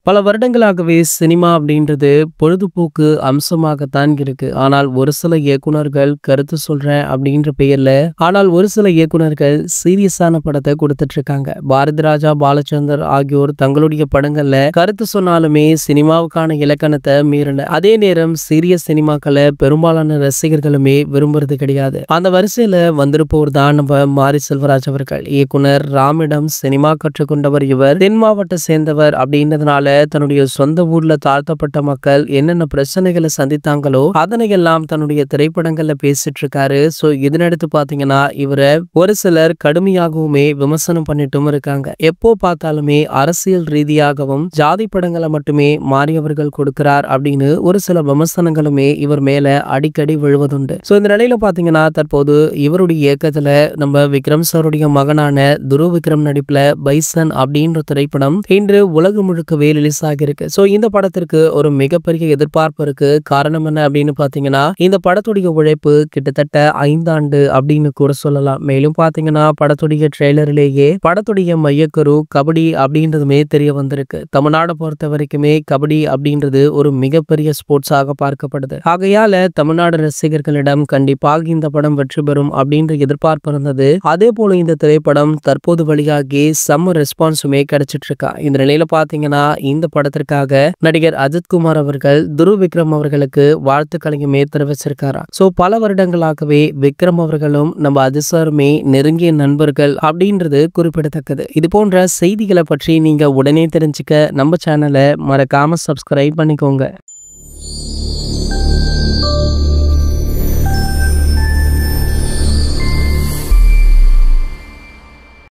பல வருடங்களாகவே சினிமா அப்படின்றது பொழுதுபோக்கு அம்சமாகத்தான் இருக்கு. ஆனால் ஒரு சில இயக்குனர்கள் கருத்து சொல்றேன் அப்படின்ற பெயர்ல ஒரு சில இயக்குனர்கள் சீரியஸான படத்தை கொடுத்துட்டு இருக்காங்க. பாரதி ராஜா, பாலச்சந்தர் ஆகியோர் தங்களுடைய படங்கள்ல கருத்து சொன்னாலுமே சினிமாவுக்கான இலக்கணத்தை மீறல. அதே நேரம் சீரியஸ் சினிமாக்களை பெரும்பாலான ரசிகர்களுமே விரும்புறது கிடையாது. அந்த வரிசையில வந்திருப்பவர் தான் நம்ம மாரி செல்வராஜ் அவர்கள். இயக்குனர் ராமிடம் சினிமா கற்றுக்கொண்டவர் இவர். தென் மாவட்ட சேர்ந்தவர் அப்படின்றதுனால தன்னுடைய சொந்த ஊர்ல தாழ்த்தப்பட்ட மக்கள் என்னென்ன பிரச்சனைகளை சந்தித்தாங்களோ அதனையெல்லாம் தன்னுடைய திரைப்படங்கள்ல பேசிட்டு இருக்காரு. சோ இதனடுத்து பாத்தீங்கன்னா இவரை ஒரு சிலர் கடுமையாகவுமே விமர்சனம் பண்ணிட்டும் இருக்காங்க. எப்போ பார்த்தாலுமே அரசியல் ரீதியாகவும் ஜாதி படங்களை மட்டுமே மாறியவர்கள் கொடுக்கிறார் அப்படின்னு ஒரு சில விமர்சனங்களுமே இவர் மேல அடிக்கடி விழுவதுண்டு. சோ இந்த நிலையில பாத்தீங்கன்னா தற்போது இவருடைய இயக்கத்துல நம்ம விக்ரம் சாருடைய மகனான துருவ விக்ரம் நடிப்புல பைசன் அப்படின்ற திரைப்படம் இன்று உலகம் முழுக்கவே ரிலீஸ் ஆகியிருக்கு. சோ இந்த படத்திற்கு ஒரு மிகப்பெரிய எதிர்பார்ப்பு இருக்கு. காரணம் என்ன அப்படின்னு பாத்தீங்கன்னா இந்த படத்துடைய உழைப்பு கிட்டத்தட்ட 5 ஆண்டு அப்படின்னு கூட சொல்லலாம். மேலும் பாத்தீங்கன்னா படத்துடைய ட்ரெய்லரிலேயே படத்துடைய மையக்கரு கபடி அப்படின்றதுமே தெரிய வந்திருக்கு. தமிழ்நாடு பொறுத்த வரைக்குமே கபடி அப்படின்றது ஒரு மிகப்பெரிய ஸ்போர்ட்ஸாக பார்க்கப்படுது. ஆகையால தமிழ்நாடு ரசிகர்களிடம் கண்டிப்பாக இந்த படம் வெற்றி பெறும் அப்படின்ற எதிர்பார்ப்பு இருந்தது. அதே போல இந்த திரைப்படம் தற்போது வெளியாகி செம்ம ரெஸ்பான்ஸுமே கிடைச்சிட்டு இருக்கா. இந்த நிலையில பாத்தீங்கன்னா இந்த படத்திற்காக நடிகர் அஜித் குமார் அவர்கள் துருவ விக்ரம் அவர்களுக்கு வாழ்த்துக்களையுமே தெரிவிச்சிருக்காராம். சோ பல வருடங்களாகவே விக்ரம் அவர்களும் நம்ம அஜித் சாருமே நெருங்கிய நண்பர்கள் அப்படின்றது குறிப்பிடத்தக்கது. இது போன்ற செய்திகளை பற்றி நீங்க உடனே தெரிஞ்சுக்க நம்ம சேனலை மறக்காம சப்ஸ்கிரைப் பண்ணிக்கோங்க.